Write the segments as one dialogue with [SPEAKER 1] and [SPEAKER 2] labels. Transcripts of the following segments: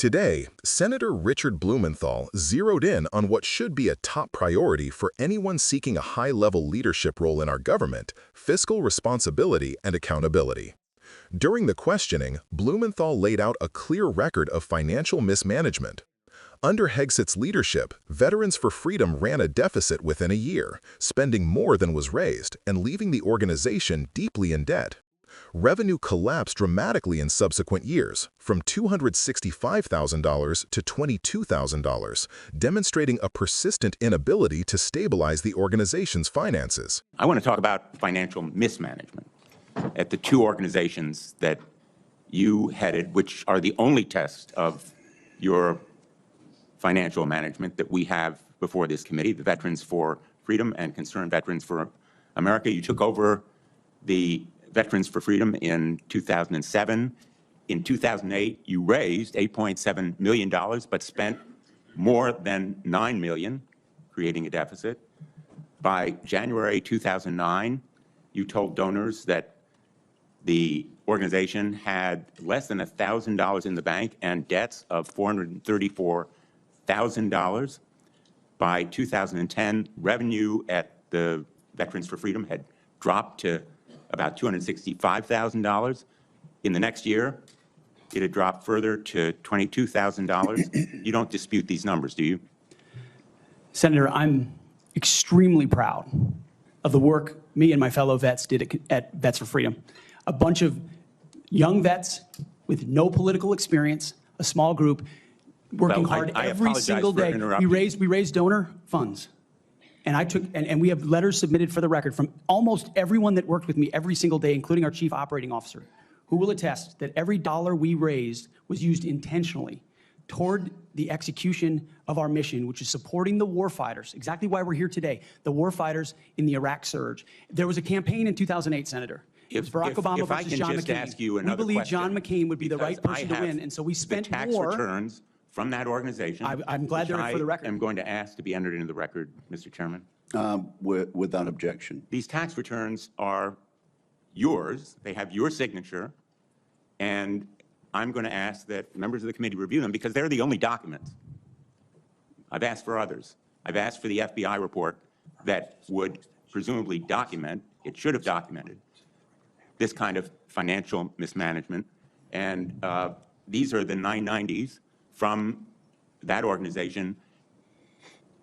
[SPEAKER 1] Today, Senator Richard Blumenthal zeroed in on what should be a top priority for anyone seeking a high-level leadership role in our government: fiscal responsibility and accountability. During the questioning, Blumenthal laid out a clear record of financial mismanagement. Under Hegseth's leadership, Veterans for Freedom ran a deficit within a year, spending more than was raised and leaving the organization deeply in debt. Revenue collapsed dramatically in subsequent years, from $265,000 to $22,000, demonstrating a persistent inability to stabilize the organization's finances.
[SPEAKER 2] I want to talk about financial mismanagement at the two organizations that you headed, which are the only test of your financial management that we have before this committee, the Veterans for Freedom and Concerned Veterans for America. You took over the Veterans for Freedom in 2007. In 2008, you raised $8.7 million, but spent more than $9 million, creating a deficit. By January 2009, you told donors that the organization had less than $1,000 in the bank and debts of $434,000. By 2010, revenue at the Veterans for Freedom had dropped to about $265,000. In the next year, it had dropped further to $22,000. You don't dispute these numbers, do you?
[SPEAKER 3] Senator, I'm extremely proud of the work me and my fellow vets did at Vets for Freedom. A bunch of young vets with no political experience, a small group, working hard every single day. We raised donor funds. And we have letters submitted for the record from almost everyone that worked with me every single day, including our chief operating officer, who will attest that every dollar we raised was used intentionally toward the execution of our mission, which is supporting the warfighters, exactly why we're here today, the warfighters in the Iraq surge. There was a campaign in 2008, Senator. It was Barack Obama versus John McCain. We believe John McCain would be the right person to win, and so we spent
[SPEAKER 2] tax
[SPEAKER 3] more.
[SPEAKER 2] Returns from that organization.
[SPEAKER 3] I'm glad they're for the record.
[SPEAKER 2] I'm going to ask to be entered into the record, Mr. Chairman.
[SPEAKER 4] Without objection.
[SPEAKER 2] These tax returns are yours. They have your signature. And I'm going to ask that members of the committee review them because they're the only documents. I've asked for others. I've asked for the FBI report that would presumably document, it should have documented, this kind of financial mismanagement. And these are the 990s from that organization.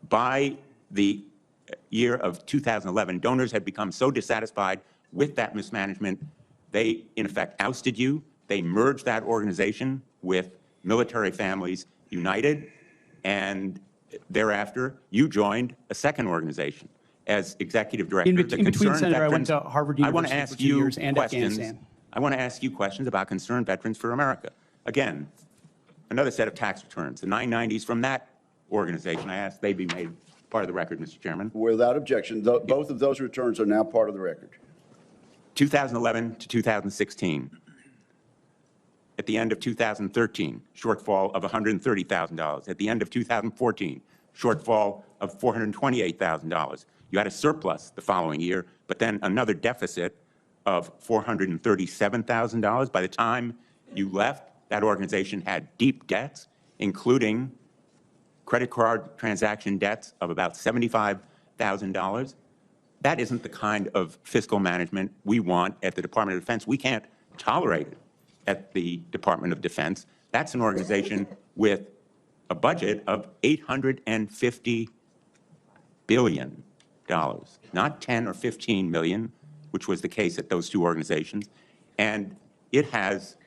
[SPEAKER 2] By the year of 2011, donors had become so dissatisfied with that mismanagement, they, in effect, ousted you. They merged that organization with Military Families United, and thereafter, you joined a second organization as executive director.
[SPEAKER 3] In between, Senator, I went to Harvard University for 2 years and Afghanistan.
[SPEAKER 2] I want to ask you questions about Concerned Veterans for America. Again, another set of tax returns, the 990s from that organization. I asked they be made part of the record, Mr. Chairman.
[SPEAKER 4] Without objection. Both of those returns are now part of the record.
[SPEAKER 2] 2011 to 2016. At the end of 2013, shortfall of $130,000. At the end of 2014, shortfall of $428,000. You had a surplus the following year, but then another deficit of $437,000. By the time you left, that organization had deep debts, including credit card transaction debts of about $75,000. That isn't the kind of fiscal management we want at the Department of Defense. We can't tolerate it at the Department of Defense. That's an organization with a budget of $850 billion, not 10 or 15 million, which was the case at those two organizations. And it has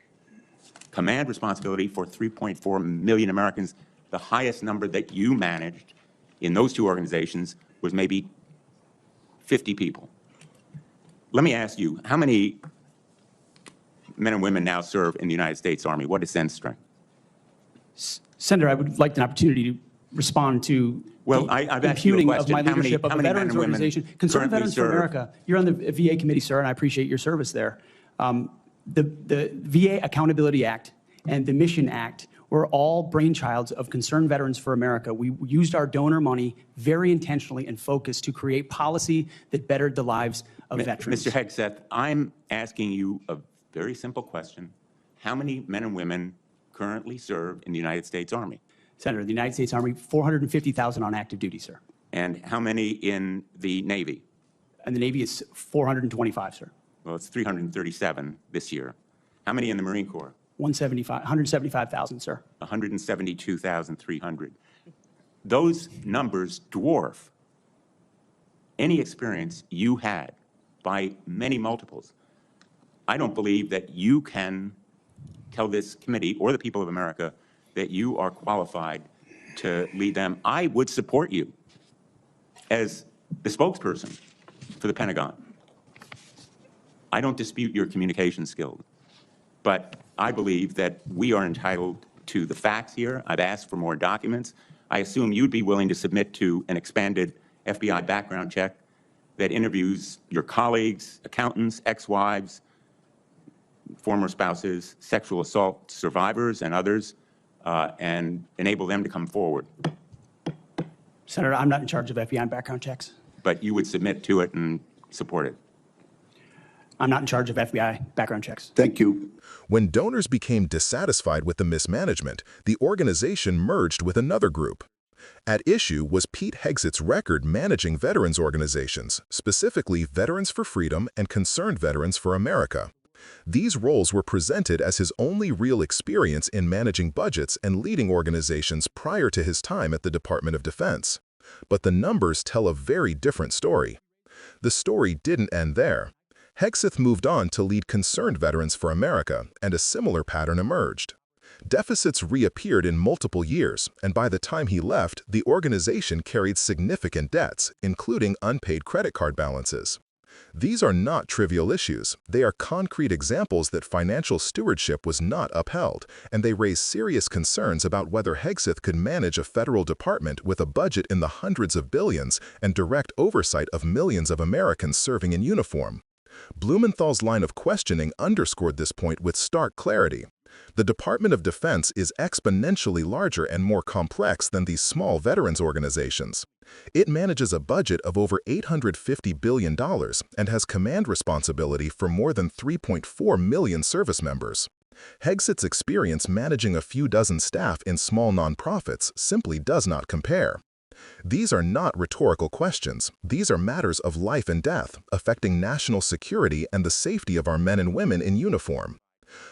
[SPEAKER 2] command responsibility for 3.4 million Americans. The highest number that you managed in those two organizations was maybe 50 people. Let me ask you, how many men and women now serve in the United States Army? What is Zen's strength?
[SPEAKER 3] Senator, I would like an opportunity to respond to
[SPEAKER 2] I've asked you a
[SPEAKER 3] impugning of
[SPEAKER 2] question.
[SPEAKER 3] my leadership of a veterans organization. Concerned Veterans for America, you're on the VA committee, sir, and I appreciate your service there. The VA Accountability Act and the Mission Act were all brainchilds of Concerned Veterans for America. We used our donor money very intentionally and focused to create policy that bettered the lives of veterans.
[SPEAKER 2] Mr. Hegseth, I'm asking you a very simple question. How many men and women currently serve in the United States Army?
[SPEAKER 3] Senator, the United States Army, 450,000 on active duty, sir.
[SPEAKER 2] And how many in the Navy?
[SPEAKER 3] And the Navy is 425, sir.
[SPEAKER 2] Well, it's 337 this year. How many in the Marine Corps?
[SPEAKER 3] 175,000, sir.
[SPEAKER 2] 172,300. Those numbers dwarf any experience you had by many multiples. I don't believe that you can tell this committee or the people of America that you are qualified to lead them. I would support you as the spokesperson for the Pentagon. I don't dispute your communication skills, but I believe that we are entitled to the facts here. I've asked for more documents. I assume you'd be willing to submit to an expanded FBI background check that interviews your colleagues, accountants, ex-wives, former spouses, sexual assault survivors, and others, and enable them to come forward.
[SPEAKER 3] Senator, I'm not in charge of FBI background checks.
[SPEAKER 2] But you would submit to it and support it.
[SPEAKER 3] I'm not in charge of FBI background checks.
[SPEAKER 4] Thank you.
[SPEAKER 1] When donors became dissatisfied with the mismanagement, the organization merged with another group. At issue was Pete Hegseth's record managing veterans organizations, specifically Veterans for Freedom and Concerned Veterans for America. These roles were presented as his only real experience in managing budgets and leading organizations prior to his time at the Department of Defense. But the numbers tell a very different story. The story didn't end there. Hegseth moved on to lead Concerned Veterans for America, and a similar pattern emerged. Deficits reappeared in multiple years, and by the time he left, the organization carried significant debts, including unpaid credit card balances. These are not trivial issues. They are concrete examples that financial stewardship was not upheld, and they raise serious concerns about whether Hegseth could manage a federal department with a budget in the hundreds of billions and direct oversight of millions of Americans serving in uniform. Blumenthal's line of questioning underscored this point with stark clarity. The Department of Defense is exponentially larger and more complex than these small veterans organizations. It manages a budget of over $850 billion and has command responsibility for more than 3.4 million service members. Hegseth's experience managing a few dozen staff in small nonprofits simply does not compare. These are not rhetorical questions. These are matters of life and death, affecting national security and the safety of our men and women in uniform.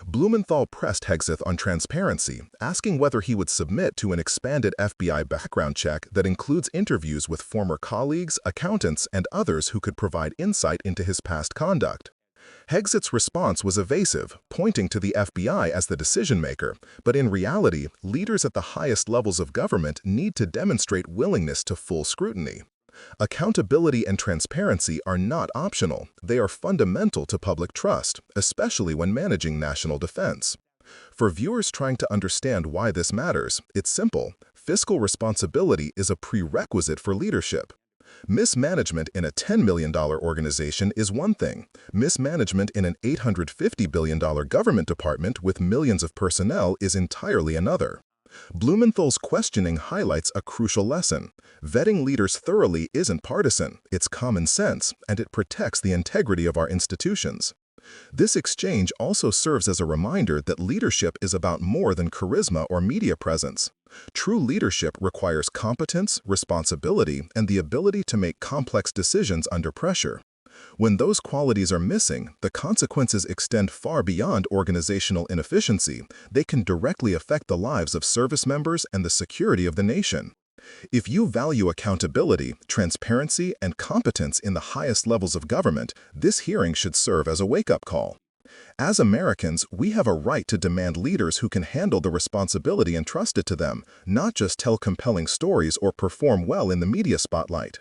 [SPEAKER 1] Blumenthal pressed Hegseth on transparency, asking whether he would submit to an expanded FBI background check that includes interviews with former colleagues, accountants, and others who could provide insight into his past conduct. Hegseth's response was evasive, pointing to the FBI as the decision-maker, but in reality, leaders at the highest levels of government need to demonstrate willingness to full scrutiny. Accountability and transparency are not optional. They are fundamental to public trust, especially when managing national defense. For viewers trying to understand why this matters, it's simple. Fiscal responsibility is a prerequisite for leadership. Mismanagement in a $10 million organization is one thing. Mismanagement in an $850 billion government department with millions of personnel is entirely another. Blumenthal's questioning highlights a crucial lesson. Vetting leaders thoroughly isn't partisan, it's common sense, and it protects the integrity of our institutions. This exchange also serves as a reminder that leadership is about more than charisma or media presence. True leadership requires competence, responsibility, and the ability to make complex decisions under pressure. When those qualities are missing, the consequences extend far beyond organizational inefficiency. They can directly affect the lives of service members and the security of the nation. If you value accountability, transparency, and competence in the highest levels of government, this hearing should serve as a wake-up call. As Americans, we have a right to demand leaders who can handle the responsibility entrusted to them, not just tell compelling stories or perform well in the media spotlight.